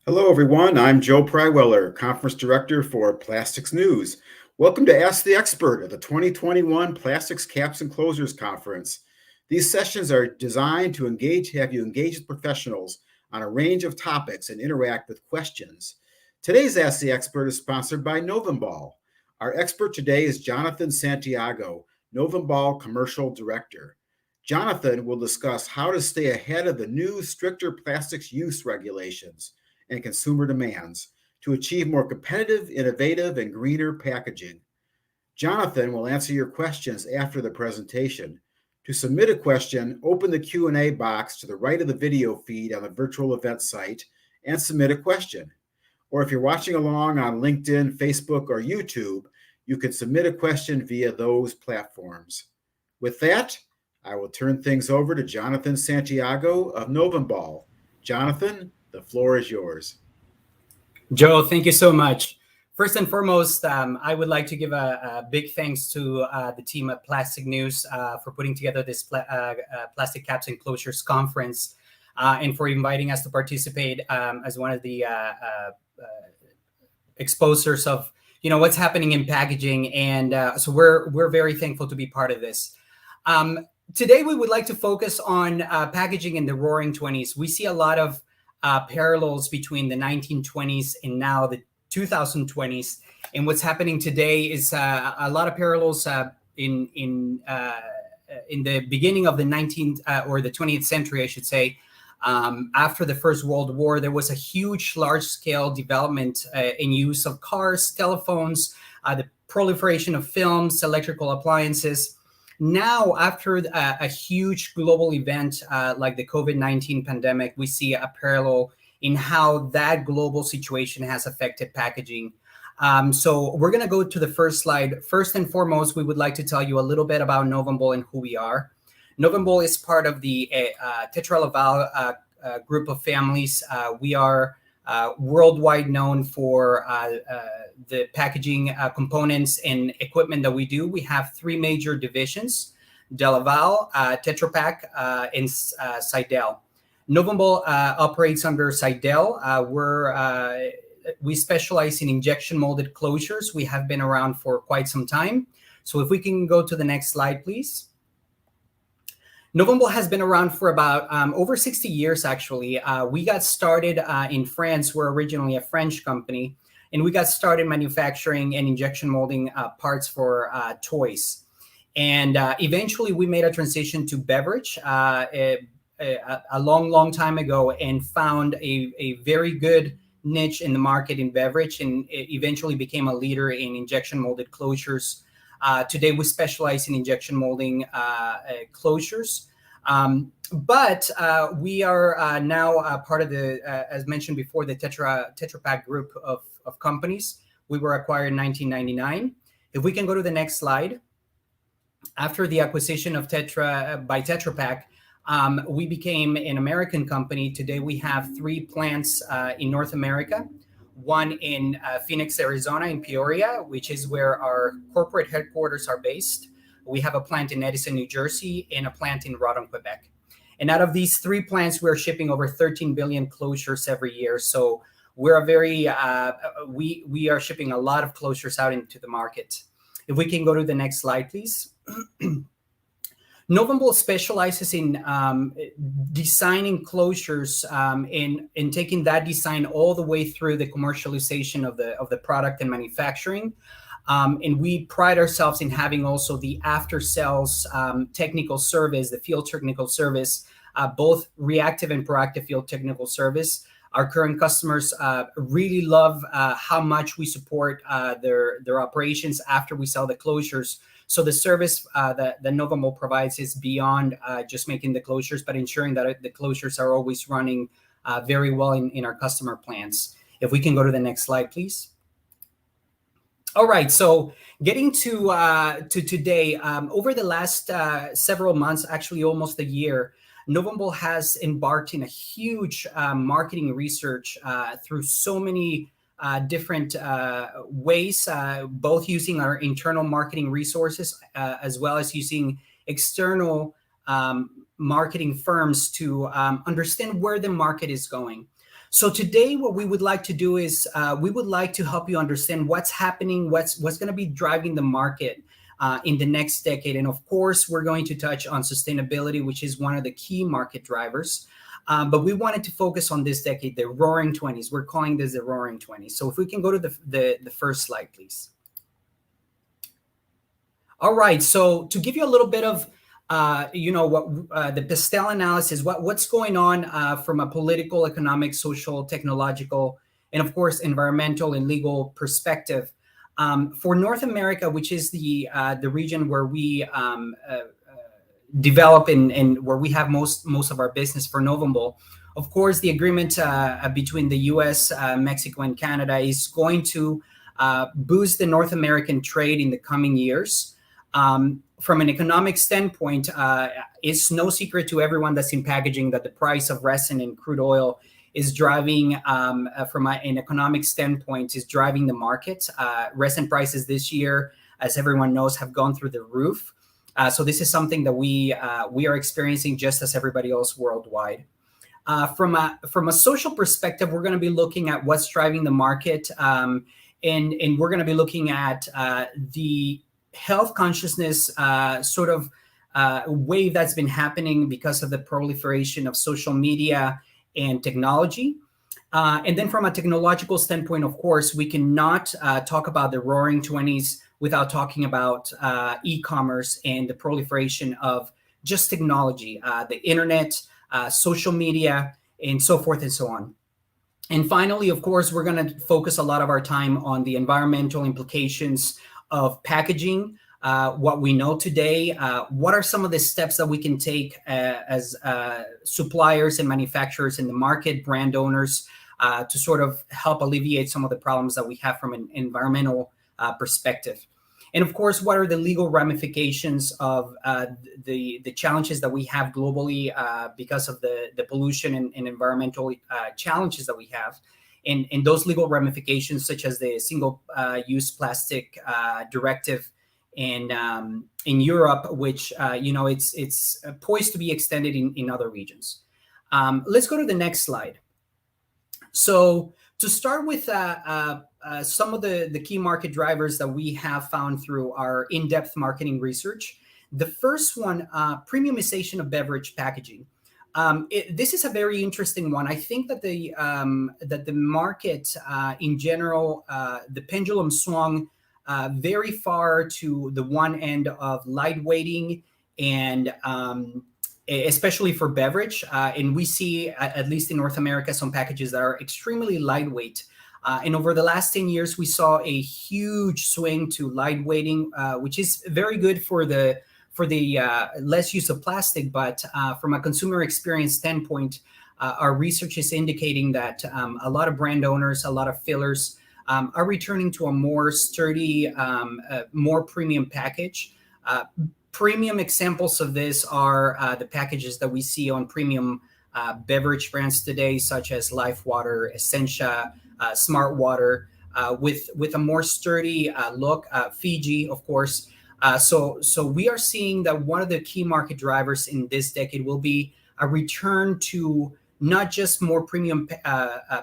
Hello, everyone. I'm Joe Pryweller, Conference Director for Plastics News. Welcome to Ask the Expert at the 2021 Plastics Caps and Closures Conference. These sessions are designed to have you engage with professionals on a range of topics and interact with questions. Today's Ask the Expert is sponsored by Novembal. Our expert today is Jonathan Santiago, Novembal Commercial Director. Jonathan will discuss how to stay ahead of the new stricter plastics use regulations and consumer demands to achieve more competitive, innovative, and greener packaging. Jonathan will answer your questions after the presentation. To submit a question, open the Q&A box to the right of the video feed on the virtual event site and submit a question. Or if you're watching along on LinkedIn, Facebook, or YouTube, you can submit a question via those platforms. With that, I will turn things over to Jonathan Santiago of Novembal. Jonathan, the floor is yours. Joe, thank you so much. First and foremost, I would like to give a big thanks to the team at Plastic News for putting together this Plastic Caps and Closures conference and for inviting us to participate as one of the exposers of what's happening in packaging. And so we're very thankful to be part of this. Today, we would like to focus on packaging in the Roaring 20s. We see a lot of parallels between the 1920s and now the 2020s. And what's happening today is a lot of parallels in the beginning of the 19th or the 20th century, I should say. After the First World War, there was a huge, large-scale development in use of cars, telephones, the proliferation of films, electrical appliances. Now, after a huge global event like the COVID-19 pandemic, we see a parallel in how that global situation has affected packaging. So we're going to go to the first slide. First and foremost, we would like to tell you a little bit about Novembal and who we are. Novembal is part of the Tetra Laval group of families. We are worldwide known for the packaging components and equipment that we do. We have three major divisions: Laval, Tetra Pak, and Seidel. Novembal operates under Seidel. We specialize in injection molded closures. We have been around for quite some time. So if we can go to the next slide, please. Novembal has been around for about over 60 years, actually. We got started in France. We're originally a French company, and we got started manufacturing and injection molding parts for toys. And eventually, we made a transition to beverage a long time ago and found a very good niche in the market in beverage, and it eventually became a leader in injection molded closures. Today, we specialize in injection molding closures. But we are now part of the, as mentioned before, the Tetra Pak group of companies. We were acquired in 1999. If we can go to the next slide. After the acquisition of by Tetra Pak, we became an American company. Today, we have three plants in North America. One in Phoenix, Arizona, in Peoria, which is where our corporate headquarters are based. We have a plant in Edison, New Jersey, and a plant in Rodon, Quebec. And out of these three plants, we're shipping over 13 billion closures every year. So we're we are shipping a lot of closures out into the market. If we can go to the next slide, please. Novembal specializes in designing closures and taking that design all the way through the commercialization of the product and manufacturing. And we pride ourselves in having also the after sales technical service, the field technical service, both reactive and proactive field technical service. Our current customers really love how much we support their operations after we sell the closures. So the service that Novembal provides is beyond just making the closures, but ensuring that the closures are always running very well in our customer plants. If we can go to the next slide, please. All right, so getting to today, over the last several months, actually almost a year, Novembal has embarked in a huge marketing research through so many different ways, both using our internal marketing resources as well as using external marketing firms to understand where the market is going. So today, what we would like to do is we would like to help you understand what's happening, what's going to be driving the market in the next decade. And of course, we're going to touch on sustainability, which is one of the key market drivers. But we wanted to focus on this decade, the roaring 20s. We're calling this the roaring 20s. So if we can go to the first slide, please. All right. So to give you a little bit of what the pastel analysis, what's going on from a political, economic, social, technological, and of course, environmental and legal perspective. For North America, which is the region where we develop and where we have most of our business for Novembal, of course, the agreement between the U.S., Mexico, and Canada is going to boost the North American trade in the coming years. From an economic standpoint, it's no secret to everyone that's in packaging that the price of resin and crude oil is driving, from an economic standpoint, is driving the market. Resin prices this year, as everyone knows, have gone through the roof. So this is something that we are experiencing just as everybody else worldwide. From a social perspective, we're going to be looking at what's driving the market, and we're going to be looking at the health consciousness wave that's been happening because of the proliferation of social media and technology. And then from a technological standpoint, of course, we cannot talk about the roaring 20s without talking about e-commerce and the proliferation of just technology, the internet, social media, and so forth and so on. And finally, of course, we're going to focus a lot of our time on the environmental implications of packaging, what we know today, what are some of the steps that we can take as suppliers and manufacturers in the market, brand owners, to sort of help alleviate some of the problems that we have from an environmental perspective. And of course, what are the legal ramifications of the challenges that we have globally because of the pollution and environmental challenges that we have. And those legal ramifications, such as the single-use plastic directive in Europe, which it's poised to be extended in other regions. Let's go to the next slide. So to start with some of the key market drivers that we have found through our in-depth marketing research. The first one, premiumization of beverage packaging. This is a very interesting one. I think that the market in general, the pendulum swung very far to the one end of lightweighting and especially for beverage. And we see, at least in North America, some packages that are extremely lightweight. And over the last 10 years, we saw a huge swing to lightweighting, which is very good for the less use of plastic, but from a consumer experience standpoint, our research is indicating that a lot of brand owners, a lot of fillers are returning to a more sturdy, more premium package. Premium examples of this are the packages that we see on premium beverage brands today, such as Life Water, Essentia, Smart Water, with a more sturdy look. Fiji, of course. So we are seeing that one of the key market drivers in this decade will be a return to not just more premium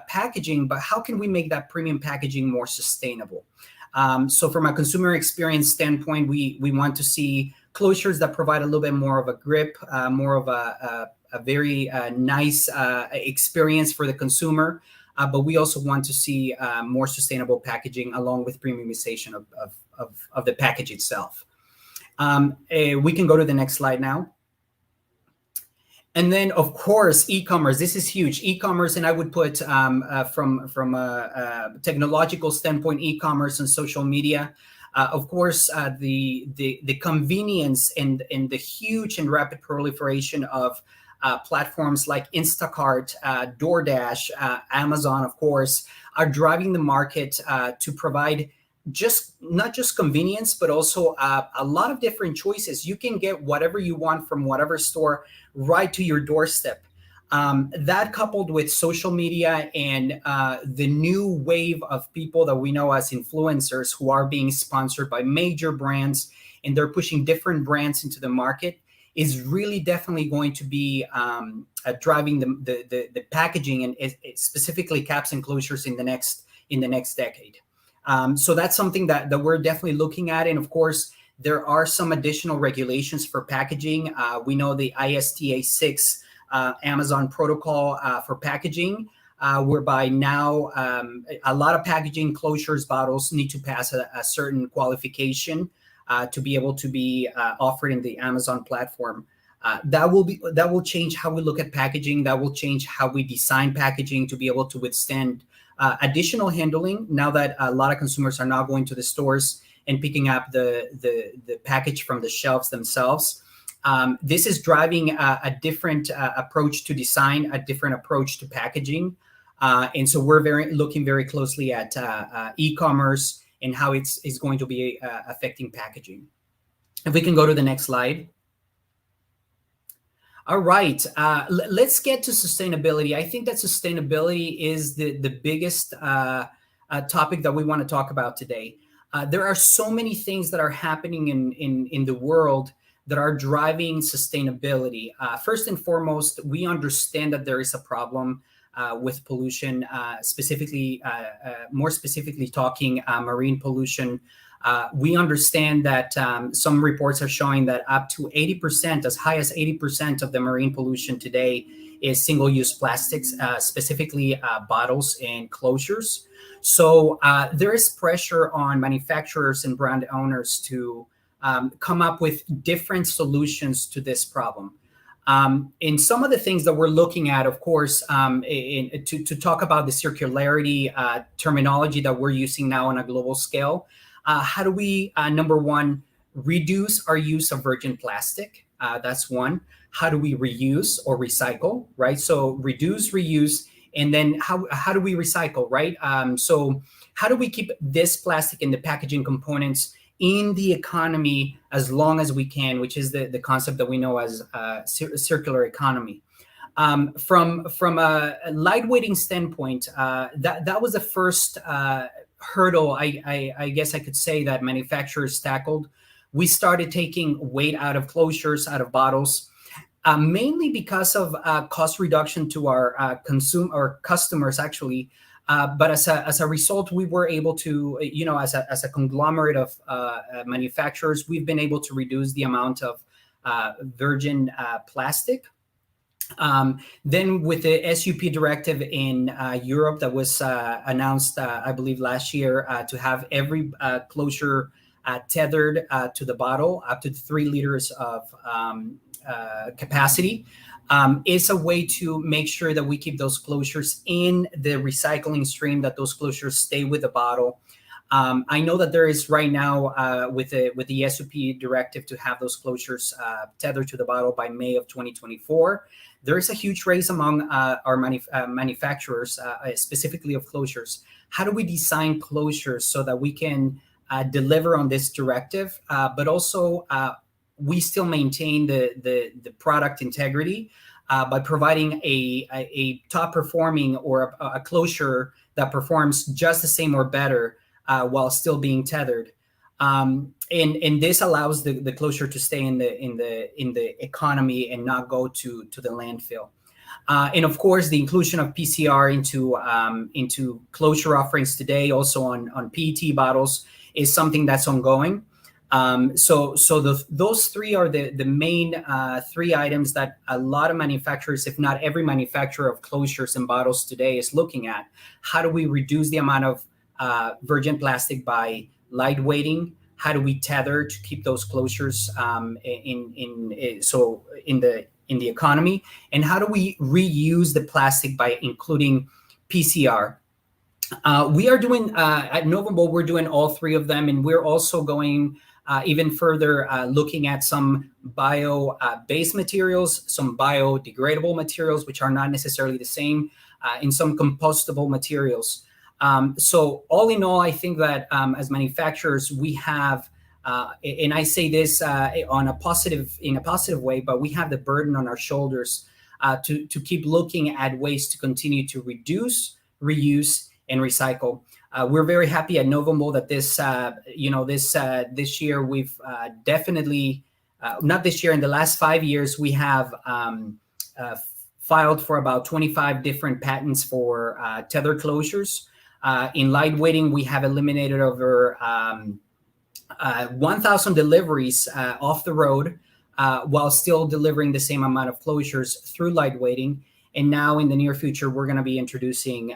packaging, but how can we make that premium packaging more sustainable? So from a consumer experience standpoint, we want to see closures that provide a little bit more of a grip, more of a very nice experience for the consumer. But we also want to see more sustainable packaging along with premiumization of the package itself. We can go to the next slide now. And then, of course, e-commerce. This is huge. E-commerce, and I would put from a technological standpoint, e-commerce and social media. Of course, the convenience and the huge and rapid proliferation of platforms like Instacart, DoorDash, Amazon, of course, are driving the market to provide not just convenience, but also a lot of different choices. You can get whatever you want from whatever store right to your doorstep. That coupled with social media and the new wave of people that we know as influencers who are being sponsored by major brands, and they're pushing different brands into the market, is really definitely going to be driving the packaging and specifically caps and closures in the next decade. So that's something that we're definitely looking at. And of course, there are some additional regulations for packaging. We know the ISTA 6 Amazon protocol for packaging, whereby now a lot of packaging closures bottles need to pass a certain qualification to be able to be offered in the Amazon platform. That will change how we look at packaging. That will change how we design packaging to be able to withstand additional handling. Now that a lot of consumers are now going to the stores and picking up the package from the shelves themselves, this is driving a different approach to design, a different approach to packaging, and so we're looking very closely at e-commerce and how it's going to be affecting packaging. If we can go to the next slide. All right, let's get to sustainability. I think that sustainability is the biggest topic that we want to talk about today. There are so many things that are happening in the world that are driving sustainability. First and foremost, we understand that there is a problem with pollution, more specifically talking marine pollution. We understand that some reports are showing that up to 80%, as high as 80% of the marine pollution today is single-use plastics, specifically bottles and closures. So there is pressure on manufacturers and brand owners to come up with different solutions to this problem. And some of the things that we're looking at, of course, to talk about the circularity terminology that we're using now on a global scale, how do we, number one, reduce our use of virgin plastic? That's one. How do we reuse or recycle, right? So reduce, reuse, and then how do we recycle, right? So how do we keep this plastic and the packaging components in the economy as long as we can, which is the concept that we know as circular economy. From a lightweighting standpoint, that was the first hurdle, I guess I could say, that manufacturers tackled. We started taking weight out of closures, out of bottles, mainly because of cost reduction to our customers, actually. But as a result, we were able to, as a conglomerate of manufacturers, we've been able to reduce the amount of virgin plastic. Then with the SUP directive in Europe that was announced, I believe, last year, to have every closure tethered to the bottle up to 3 liters of capacity, is a way to make sure that we keep those closures in the recycling stream, that those closures stay with the bottle. I know that there is right now with the SUP directive to have those closures tethered to the bottle by May of 2024. There is a huge race among our manufacturers, specifically of closures. How do we design closures so that we can deliver on this directive, but also we still maintain the product integrity by providing a top performing or a closure that performs just the same or better while still being tethered. And this allows the closure to stay in the economy and not go to the landfill. And of course, the inclusion of PCR into closure offerings today, also on PET bottles, is something that's ongoing. So those three are the main 3 items that a lot of manufacturers, if not every manufacturer of closures and bottles today, is looking at. How do we reduce the amount of virgin plastic by lightweighting? How do we tether to keep those closures in the economy? And how do we reuse the plastic by including PCR? We are doing at Novembal, we're doing all 3 of them, and we're also going even further, looking at some bio-based materials, some biodegradable materials, which are not necessarily the same, and some compostable materials. So all in all, I think that as manufacturers, we have, and I say this in a positive way, but we have the burden on our shoulders to keep looking at ways to continue to reduce, reuse, and recycle. We're very happy at Novembal that this year we've definitely not this year, in the last 5 years, we have filed for about 25 different patents for tether closures. In lightweighting, we have eliminated over 1,000 deliveries off the road while still delivering the same amount of closures through lightweighting. And now in the near future, we're going to be introducing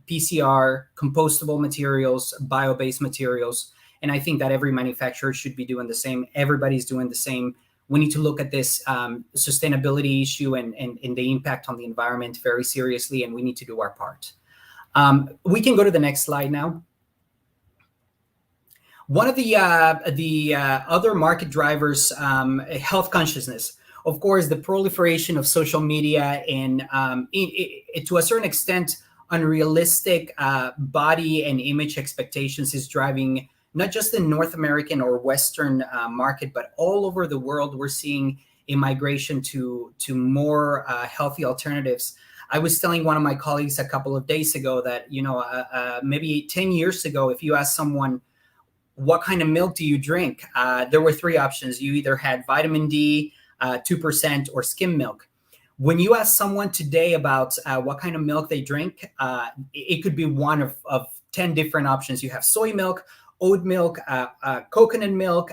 PCR, compostable materials, bio-based materials. And I think that every manufacturer should be doing the same. Everybody's doing the same. We need to look at this sustainability issue and the impact on the environment very seriously, and we need to do our part. We can go to the next slide now. One of the other market drivers, health consciousness. Of course, the proliferation of social media and to a certain extent, unrealistic body and image expectations is driving not just the North American or Western market, but all over the world. We're seeing a migration to more healthy alternatives. I was telling one of my colleagues a couple of days ago that, maybe 10 years ago, if you ask someone, what kind of milk do you drink? There were 3 options. You either had vitamin D, 2%, or skim milk. When you ask someone today about what kind of milk they drink, it could be one of 10 different options. You have soy milk, oat milk, coconut milk,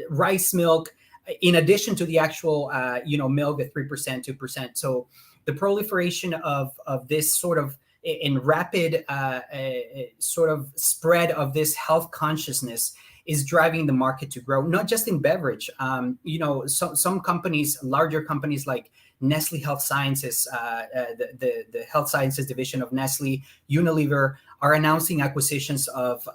rice milk, in addition to the actual, milk at 3%, 2%. So the proliferation of this sort of in rapid sort of spread of this health consciousness is driving the market to grow, not just in beverage. Some companies, larger companies like Nestle Health Sciences, the health sciences division of Nestle, Unilever, are announcing acquisitions of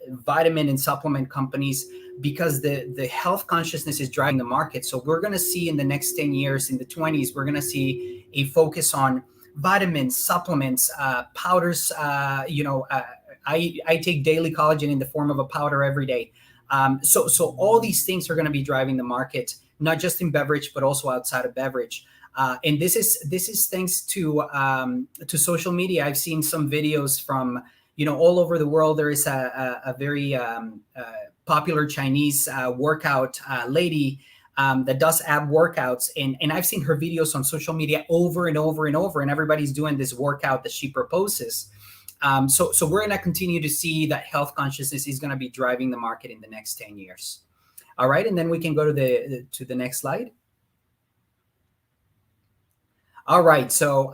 vitamin and supplement companies because the health consciousness is driving the market. So we're going to see in the next 10 years, in the 20s, we're going to see a focus on vitamins, supplements, powders. I take daily collagen in the form of a powder every day. So all these things are going to be driving the market, not just in beverage, but also outside of beverage. And this is thanks to social media. I've seen some videos from all over the world. There is a very popular Chinese workout lady that does ab workouts, and I've seen her videos on social media over and over and over, and everybody's doing this workout that she proposes. So we're going to continue to see that health consciousness is going to be driving the market in the next 10 years. All right, and then we can go to the next slide. All right, so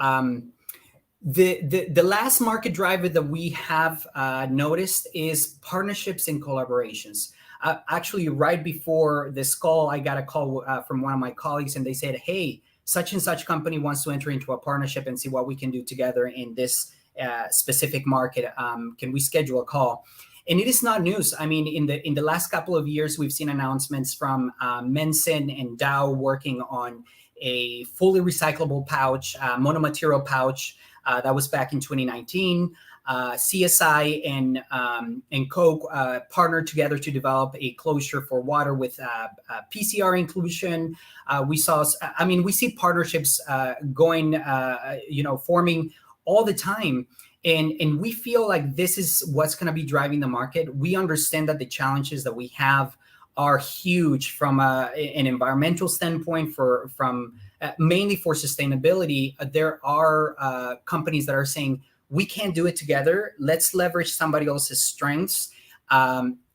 the last market driver that we have noticed is partnerships and collaborations. Actually, right before this call, I got a call from one of my colleagues, and they said, hey, such and such company wants to enter into a partnership and see what we can do together in this specific market. Can we schedule a call? And it is not news. I mean, in the last couple of years, we've seen announcements from Mensen and Dow working on a fully recyclable pouch, monomaterial pouch. That was back in 2019. CSI and Coke partnered together to develop a closure for water with PCR inclusion. We see partnerships going, forming all the time. And we feel like this is what's going to be driving the market. We understand that the challenges that we have are huge from an environmental standpoint, from mainly for sustainability. There are companies that are saying, we can't do it together. Let's leverage somebody else's strengths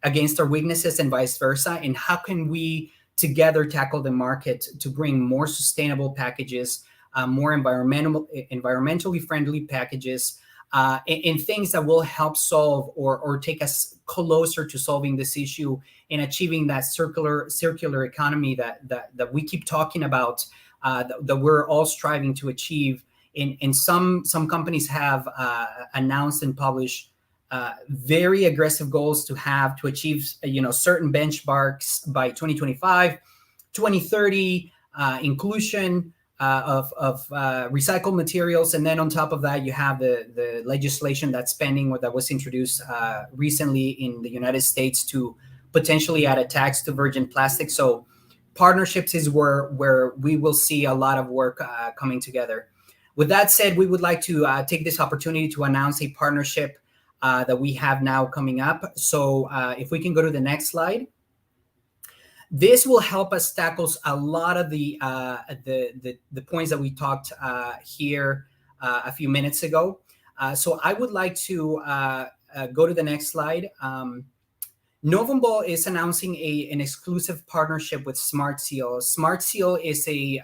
against our weaknesses and vice versa. And how can we together tackle the market to bring more sustainable packages, more environmentally friendly packages, and things that will help solve or take us closer to solving this issue and achieving that circular economy that we keep talking about, that we're all striving to achieve. And some companies have announced and published very aggressive goals to achieve certain benchmarks by 2025, 2030, inclusion of recycled materials. And then on top of that, you have the legislation that was introduced recently in the United States to potentially add a tax to virgin plastic. So partnerships is where we will see a lot of work coming together. With that said, we would like to take this opportunity to announce a partnership that we have now coming up. So if we can go to the next slide. This will help us tackle a lot of the points that we talked here a few minutes ago. So I would like to go to the next slide. Novembal is announcing an exclusive partnership with SmartSeal. SmartSeal is a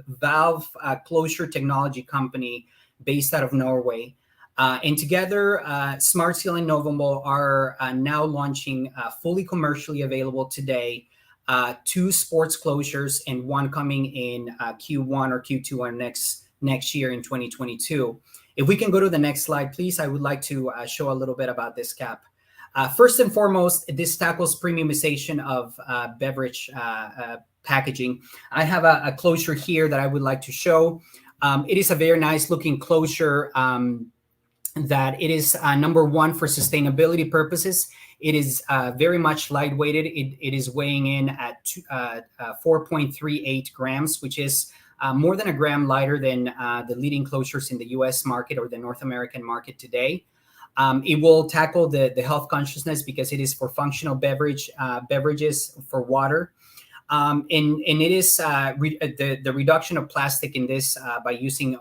valve closure technology company based out of Norway. And together, SmartSeal and Novembal are now launching fully commercially available today 2 sports closures and one coming in Q1 or Q2 or next year in 2022. If we can go to the next slide, please, I would like to show a little bit about this cap. First and foremost, this tackles premiumization of beverage packaging. I have a closure here that I would like to show. It is a very nice looking closure that it is number one for sustainability purposes. It is very much lightweighted. It is weighing in at 4.38 grams, which is more than a gram lighter than the leading closures in the US market or the North American market today. It will tackle the health consciousness because it is for functional beverages for water. And it is the reduction of plastic in this by using,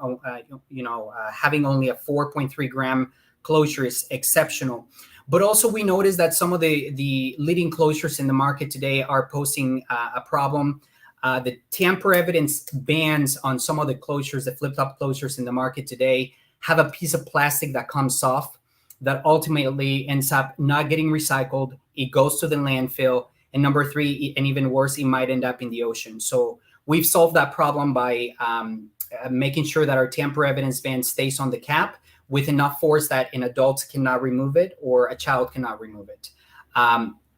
having only a 4.3 gram closure is exceptional. But also we noticed that some of the leading closures in the market today are posing a problem. The tamper evidence bans on some of the closures, the flip-top closures in the market today, have a piece of plastic that comes off that ultimately ends up not getting recycled. It goes to the landfill. And number 3, and even worse, it might end up in the ocean. So we've solved that problem by making sure that our tamper evidence ban stays on the cap with enough force that an adult cannot remove it or a child cannot remove it.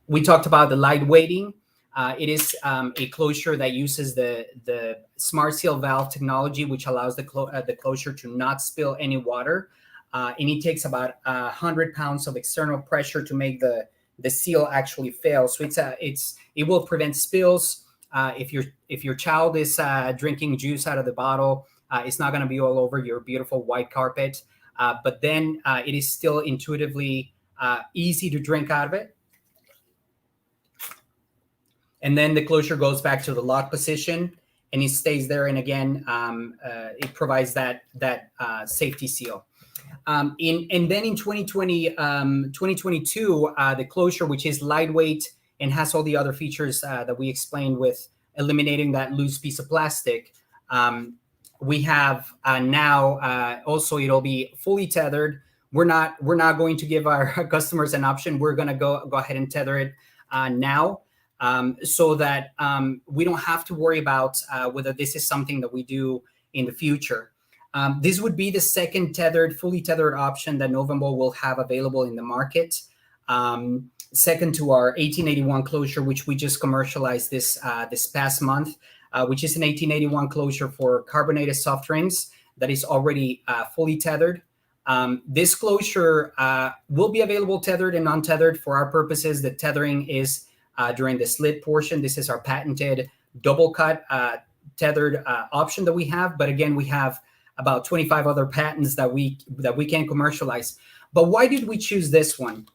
We talked about the light weighting. It is a closure that uses the SmartSeal valve technology, which allows the closure to not spill any water. And it takes about 100 pounds of external pressure to make the seal actually fail. So it will prevent spills. If your child is drinking juice out of the bottle, it's not going to be all over your beautiful white carpet. But then it is still intuitively easy to drink out of it. And then the closure goes back to the lock position and it stays there. And again, it provides that safety seal. And then in 2022, the closure, which is lightweight and has all the other features that we explained with eliminating that loose piece of plastic, we have now also it'll be fully tethered. We're not going to give our customers an option. We're going to go ahead and tether it now, so that we don't have to worry about whether this is something that we do in the future. This would be the second fully tethered option that Novembal will have available in the market. Second to our 1881 closure, which we just commercialized this past month, which is an 1881 closure for carbonated soft drinks that is already fully tethered. This closure will be available tethered and untethered. For our purposes, the tethering is during the slit portion. This is our patented double cut tethered option that we have. But again, we have about 25 other patents that we can commercialize. But why did we choose this one?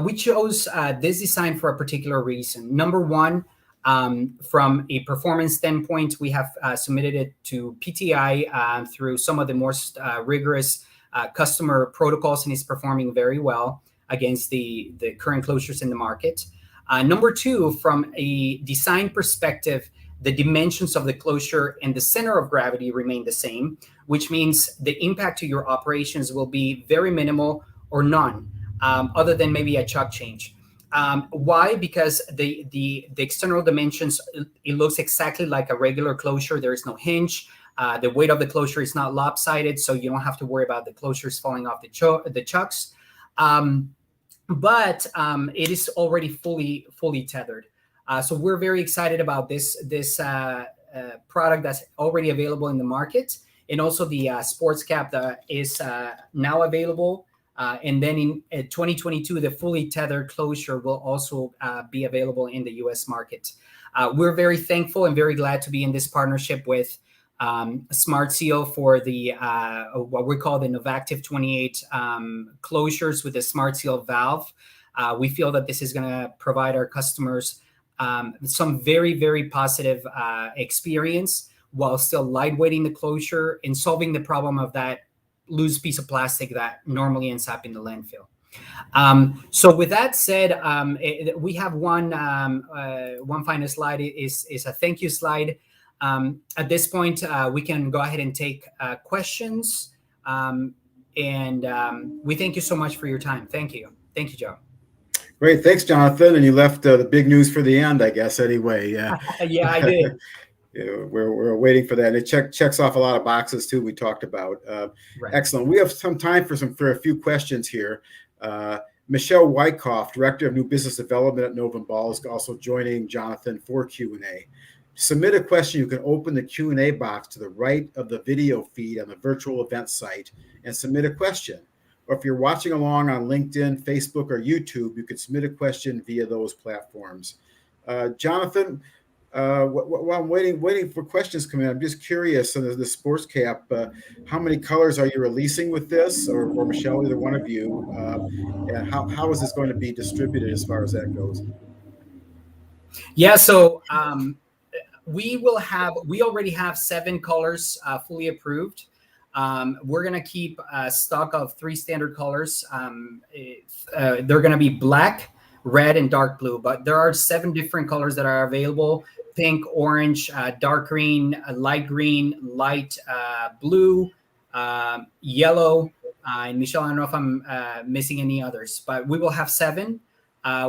We chose this design for a particular reason. Number one, from a performance standpoint, we have submitted it to PTI through some of the most rigorous customer protocols, and it's performing very well against the current closures in the market. Number two, from a design perspective, the dimensions of the closure and the center of gravity remain the same, which means the impact to your operations will be very minimal or none, other than maybe a chuck change. Why? Because the external dimensions, it looks exactly like a regular closure. There is no hinge. The weight of the closure is not lopsided, so you don't have to worry about the closures falling off the chucks. But it is already fully tethered. So we're very excited about this product that's already available in the market, and also the sports cap that is now available. And then in 2022, the fully tethered closure will also be available in the US market. We're very thankful and very glad to be in this partnership with SmartSeal for the what we call the Novactive 28 closures with the SmartSeal valve. We feel that this is going to provide our customers some very, very positive experience while still lightweighting the closure and solving the problem of that loose piece of plastic that normally ends up in the landfill. So with that said, we have one final slide is a thank you slide. At this point, we can go ahead and take questions. We thank you so much for your time. Thank you. Thank you, Joe. Great. Thanks, Jonathan. And you left the big news for the end, I guess, anyway. Yeah, I did. We're waiting for that. And it checks off a lot of boxes, too, we talked about. Right. Excellent. We have some time for a few questions here. Michelle Wyckoff, Director of New Business Development at Novembal, is also joining Jonathan for Q&A. To submit a question, you can open the Q&A box to the right of the video feed on the virtual event site and submit a question. Or if you're watching along on LinkedIn, Facebook, or YouTube, you can submit a question via those platforms. Jonathan, while I'm waiting for questions coming in, I'm just curious, on the sports cap, how many colors are you releasing with this, or Michelle, either one of you, and how is this going to be distributed as far as that goes? Yeah, so we already have 7 colors fully approved. We're going to keep stock of 3 standard colors. They're going to be black, red, and dark blue, but there are 7 different colors that are available: pink, orange, dark green, light blue, yellow. And Michelle, I don't know if I'm missing any others, but we will have 7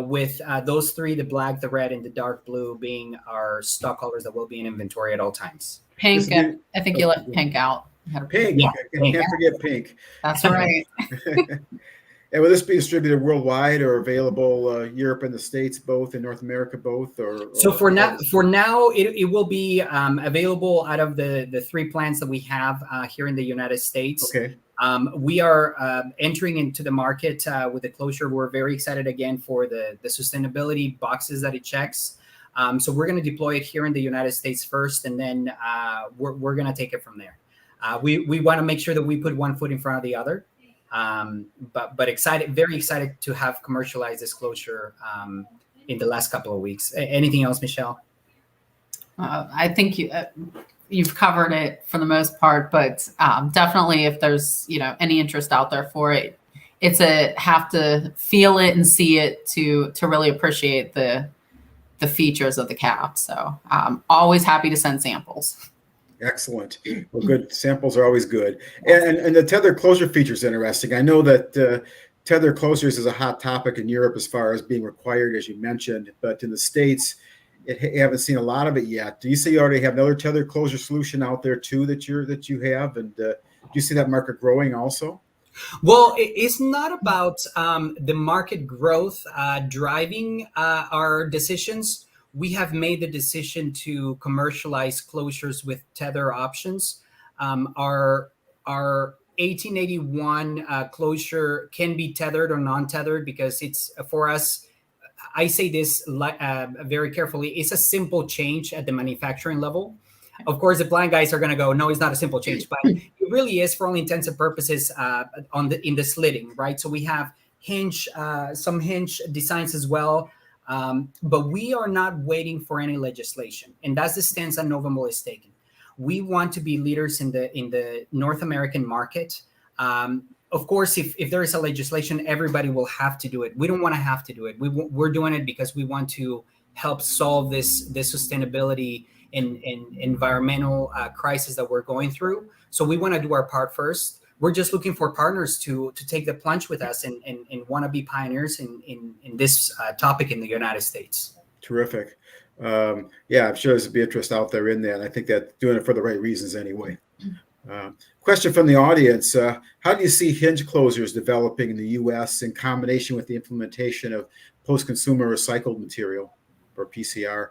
with those 3, the black, the red, and the dark blue being our stock colors that will be in inventory at all times. Pink, I think you left pink out. Pink, yeah, can't forget pink. That's right. And will this be distributed worldwide or available Europe and the States both, in North America both? So for now, it will be available out of the 3 plants that we have here in the United States. Okay. We are entering into the market with the closure. We're very excited again for the sustainability boxes that it checks. So we're going to deploy it here in the United States first, and then we're going to take it from there. We want to make sure that we put one foot in front of the other. But excited, very excited to have commercialized this closure in the last couple of weeks. Anything else, Michelle? I think you've covered it for the most part, but definitely if there's any interest out there for it, it's have to feel it and see it to really appreciate the features of the cap. So always happy to send samples. Excellent. Well, good. Samples are always good. And the tethered closure feature is interesting. I know that tethered closures is a hot topic in Europe as far as being required, as you mentioned, but in the States, you haven't seen a lot of it yet. Do you see you already have another tethered closure solution out there too that you have? And do you see that market growing also? Well, it's not about the market growth driving our decisions. We have made the decision to commercialize closures with tether options. Our 1881 closure can be tethered or non-tethered because it's, for us, I say this very carefully, it's a simple change at the manufacturing level. Of course, the blind guys are going to go, no, it's not a simple change, but it really is for all intents and purposes in the slitting, right? So we have some hinge designs as well. But we are not waiting for any legislation, and that's the stance that Novembal is taking. We want to be leaders in the North American market. Of course, if there is a legislation, everybody will have to do it. We don't want to have to do it. We're doing it because we want to help solve this sustainability and environmental crisis that we're going through. So we want to do our part first. We're just looking for partners to take the plunge with us and want to be pioneers in this topic in the United States. Terrific. Yeah, I'm sure there's be interest out there in that. I think that doing it for the right reasons anyway. Question from the audience. How do you see hinge closures developing in the U.S. in combination with the implementation of post-consumer recycled material, or PCR?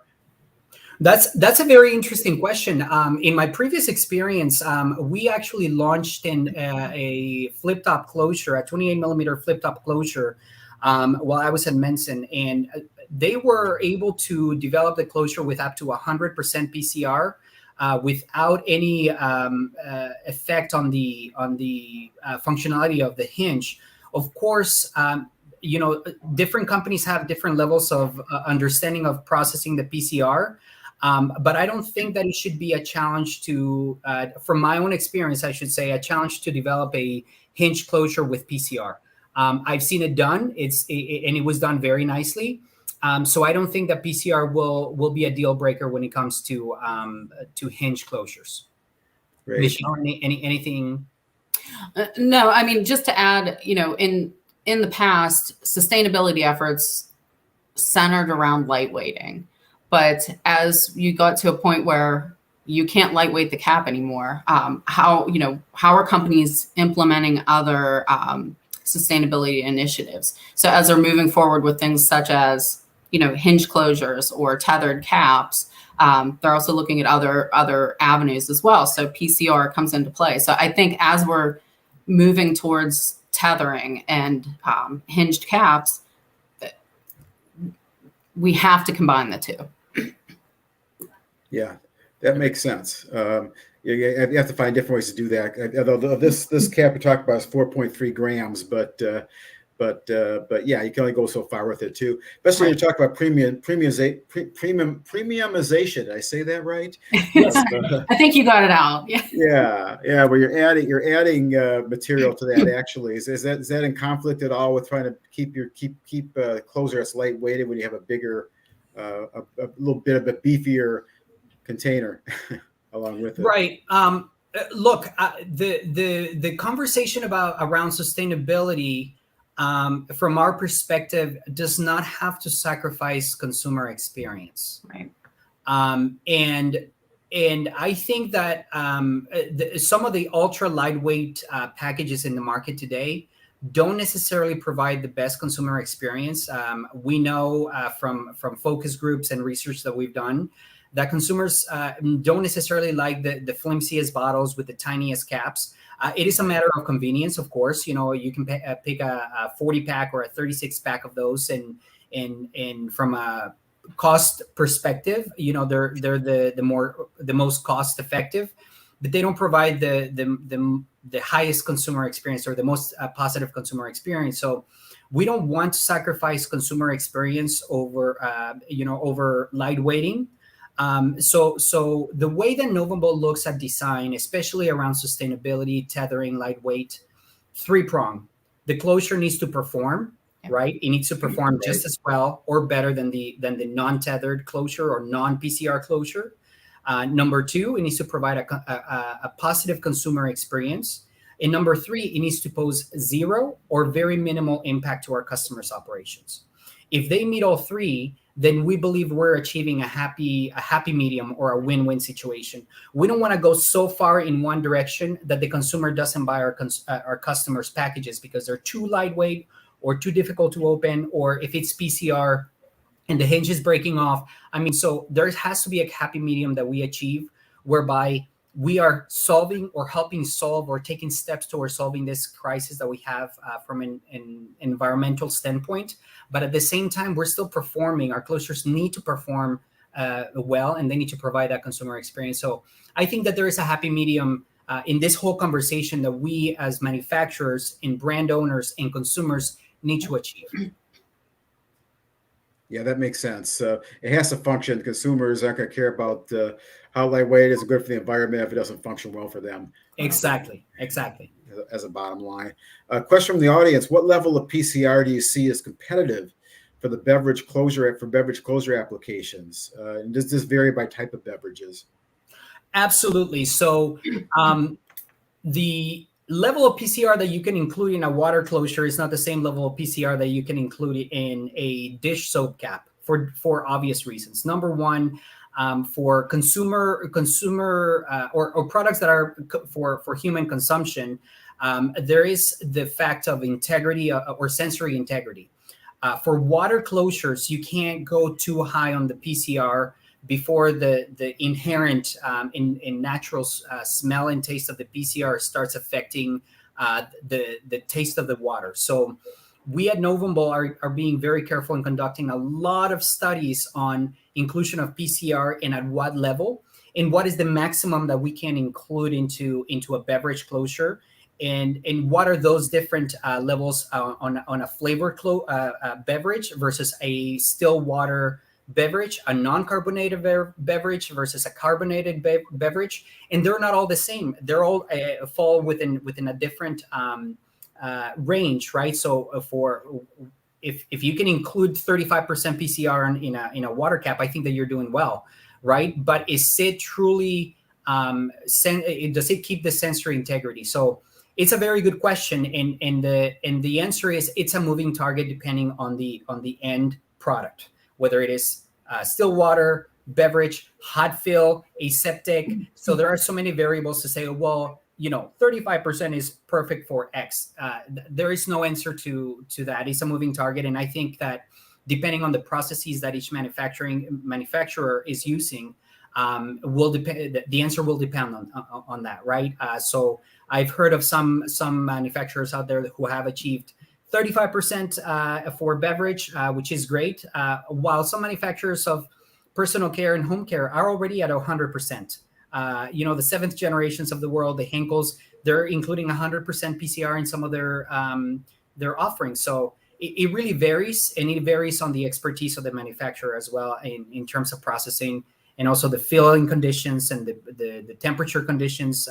That's a very interesting question. In my previous experience, we actually launched a flip-top closure, a 28 millimeter flip-top closure, while I was at Mensen, and they were able to develop the closure with up to 100% PCR without any effect on the functionality of the hinge. Of course, different companies have different levels of understanding of processing the PCR. But I don't think that it should be a challenge to, from my own experience, I should say, a challenge to develop a hinge closure with PCR. I've seen it done. And it was done very nicely. So I don't think that PCR will be a deal breaker when it comes to hinge closures. Great. Michelle, anything? No, I mean, just to add, in the past, sustainability efforts centered around lightweighting. But as you got to a point where you can't lightweight the cap anymore, how are companies implementing other sustainability initiatives? So as they're moving forward with things such as, hinge closures or tethered caps, they're also looking at other avenues as well. So PCR comes into play. So I think as we're moving towards tethering and hinged caps, we have to combine the two. Yeah, that makes sense. You have to find different ways to do that. Although this cap we talked about is 4.3 grams, but yeah, you can only go so far with it too. Especially when you talk about premiumization. Did I say that right? Yes, I think you got it out. Yeah. Where you're adding material to that. Actually, is that in conflict at all with trying to keep closer as lightweighted when you have a bigger, a little bit of a beefier container along with it? Right. Look, the conversation around sustainability, from our perspective, does not have to sacrifice consumer experience. Right. And I think that some of the ultra lightweight packages in the market today don't necessarily provide the best consumer experience. We know from focus groups and research that we've done that consumers don't necessarily like the flimsiest bottles with the tiniest caps. It is a matter of convenience, of course. You can pick a 40-pack or a 36-pack of those, and from a cost perspective, they're the most cost effective, but they don't provide the highest consumer experience or the most positive consumer experience. So we don't want to sacrifice consumer experience over lightweighting. So the way that Novembal looks at design, especially around sustainability, tethering, lightweight, three-prong. The closure needs to perform, right? It needs to perform just as well or better than the non-tethered closure or non-PCR closure. Number two, it needs to provide a positive consumer experience. And number three, it needs to pose zero or very minimal impact to our customers' operations. If they meet all three, then we believe we're achieving a happy medium or a win-win situation. We don't want to go so far in one direction that the consumer doesn't buy our customers' packages because they're too lightweight or too difficult to open, or if it's PCR and the hinge is breaking off. So there has to be a happy medium that we achieve whereby we are solving or helping solve or taking steps towards solving this crisis that we have from an environmental standpoint. But at the same time, we're still performing. Our closures need to perform well, and they need to provide that consumer experience. So I think that there is a happy medium in this whole conversation that we as manufacturers and brand owners and consumers need to achieve. Yeah, that makes sense. It has to function. Consumers aren't going to care about how lightweight is good for the environment if it doesn't function well for them. Exactly. As a bottom line. Question from the audience: what level of PCR do you see as competitive for the beverage closure applications? And does this vary by type of beverages? Absolutely. So the level of PCR that you can include in a water closure is not the same level of PCR that you can include in a dish soap cap for obvious reasons. Number one, for consumer or products that are for human consumption, there is the fact of integrity or sensory integrity. For water closures, you can't go too high on the PCR before the inherent in natural smell and taste of the PCR starts affecting the taste of the water. So we at Novembal are being very careful in conducting a lot of studies on inclusion of PCR and at what level, and what is the maximum that we can include into a beverage closure, and what are those different levels on a flavor beverage versus a still water beverage, a non-carbonated beverage versus a carbonated beverage, and they're not all the same. They're all fall within a different range, right? So for if you can include 35% PCR in a water cap, I think that you're doing well, right? But is it truly does it keep the sensory integrity? So it's a very good question, and the answer is it's a moving target depending on the end product, whether it is still water, beverage, hot fill, aseptic. So there are so many variables to say, well, 35% is perfect for X. There is no answer to that. It's a moving target, and I think that depending on the processes that each manufacturer is using, will depend. The answer will depend on that, right? So I've heard of some manufacturers out there who have achieved 35% for beverage, which is great, while some manufacturers of personal care and home care are already at 100%. The seventh generations of the world, the Henkels, they're including 100% PCR in some of their offerings. So it really varies, and it varies on the expertise of the manufacturer as well in terms of processing, and also the filling conditions and the temperature conditions.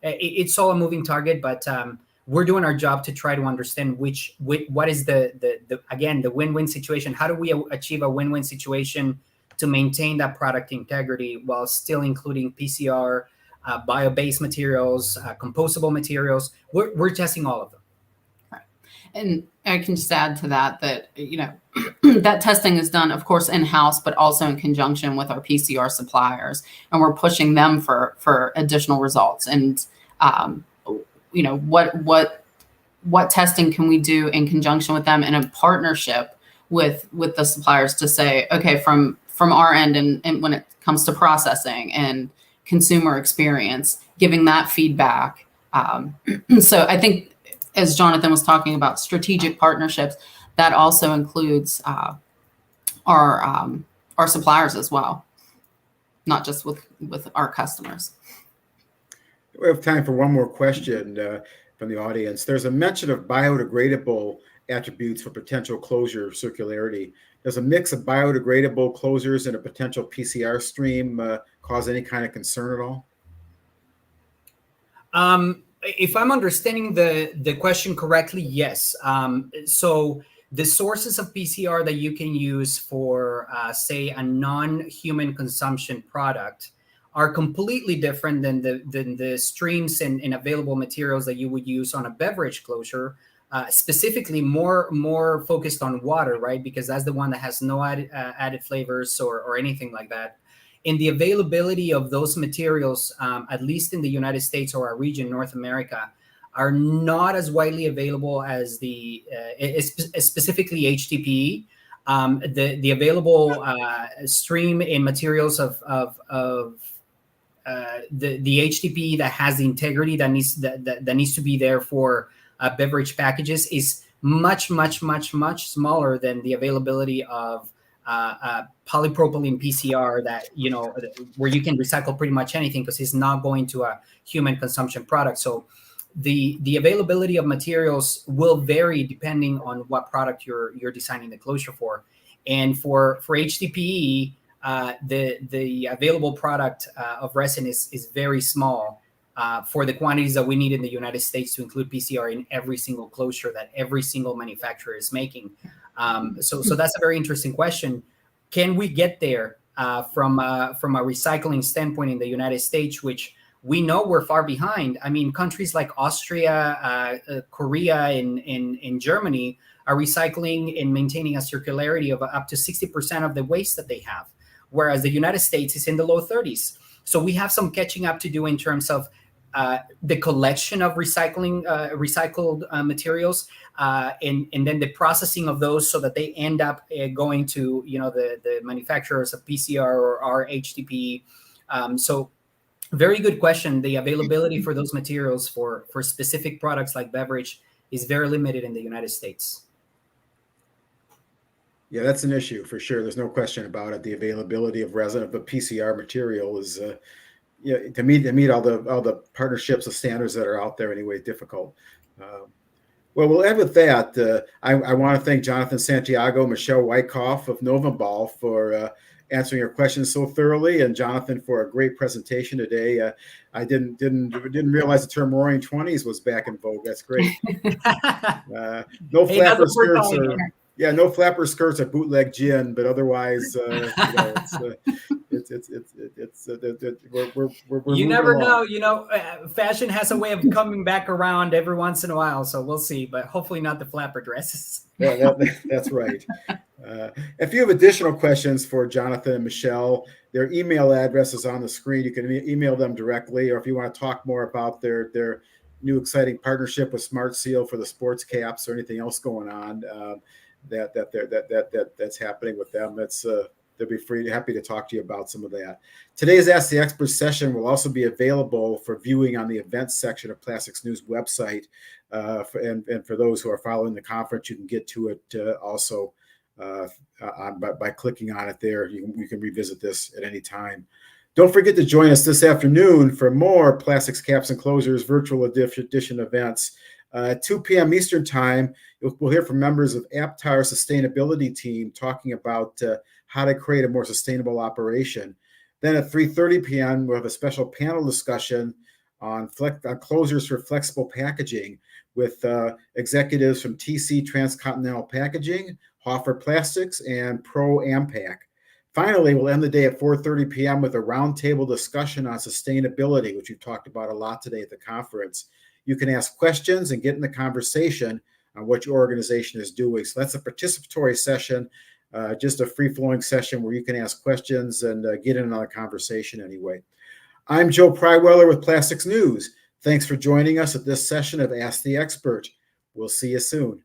It's all a moving target, but we're doing our job to try to understand what is the win-win situation. How do we achieve a win-win situation to maintain that product integrity while still including PCR, bio-based materials, compostable materials? We're testing all of them. Right. And I can just add to that that testing is done, of course, in-house, but also in conjunction with our PCR suppliers, and we're pushing them for additional results. And what testing can we do in conjunction with them in a partnership with the suppliers to say, okay, from our end, and when it comes to processing and consumer experience, giving that feedback. So I think, as Jonathan was talking about strategic partnerships, that also includes our suppliers as well, not just with our customers. We have time for one more question from the audience. There's a mention of biodegradable attributes for potential closure circularity. Does a mix of biodegradable closures and a potential PCR stream cause any kind of concern at all? If I'm understanding the question correctly, yes. So the sources of PCR that you can use for, say, a non-human consumption product are completely different than the streams and available materials that you would use on a beverage closure, specifically more focused on water, right? Because that's the one that has no added flavors or anything like that. And the availability of those materials, at least in the United States or our region, North America, are not as widely available as specifically HDPE. The available stream and materials of the HDPE that has the integrity that needs to be there for beverage packages is much smaller than the availability of polypropylene PCR that where you can recycle pretty much anything because it's not going to a human consumption product. So the availability of materials will vary depending on what product you're designing the closure for. And for HDPE, the available product of resin is very small for the quantities that we need in the United States to include PCR in every single closure that every single manufacturer is making. So that's a very interesting question. Can we get there from a recycling standpoint in the United States, which we know we're far behind? I mean, countries like Austria, Korea, and Germany are recycling and maintaining a circularity of up to 60% of the waste that they have, whereas the United States is in the low 30s. So we have some catching up to do in terms of the collection of recycled materials, and then the processing of those so that they end up going to the manufacturers of PCR or our HDPE. So very good question. The availability for those materials for specific products like beverage is very limited in the United States. Yeah, that's an issue for sure. There's no question about it. The availability of resin of the PCR material is to meet all the partnerships and standards that are out there anyway, difficult. Well, we'll end with that. I want to thank Jonathan Santiago, Michelle Wyckoff of Novembal for answering your questions so thoroughly, and Jonathan for a great presentation today. I didn't realize the term "roaring 20s" was back in vogue. That's great. No flapper skirts or no flapper skirts or bootleg gin, but otherwise, we're you never along. know. Fashion has a way of coming back around every once in a while, so we'll see. But hopefully not the flapper dresses. That's right. If you have additional questions for Jonathan and Michelle, their email address is on the screen. You can email them directly, or if you want to talk more about their new exciting partnership with Smart Seal for the sports caps or anything else going on that's happening with them, they'll be happy to talk to you about some of that. Today's Ask the Expert session will also be available for viewing on the events section of Plastics News website. And for those who are following the conference, you can get to it also by clicking on it there. You can revisit this at any time. Don't forget to join us this afternoon for more Plastics Caps and Closures virtual edition events. 2 p.m. Eastern Time, we'll hear from members of Aptar Sustainability Team talking about how to create a more sustainable operation. Then at 3:30 p.m., we'll have a special panel discussion on closures for flexible packaging with executives from TC Transcontinental Packaging, Hoffer Plastics, and Pro Ampac. Finally, we'll end the day at 4:30 p.m. with a roundtable discussion on sustainability, which we've talked about a lot today at the conference. You can ask questions and get in the conversation on what your organization is doing. So that's a participatory session, just a free-flowing session where you can ask questions and get in on a conversation anyway. I'm Joe Pryweller with Plastics News. Thanks for joining us at this session of Ask the Expert. We'll see you soon.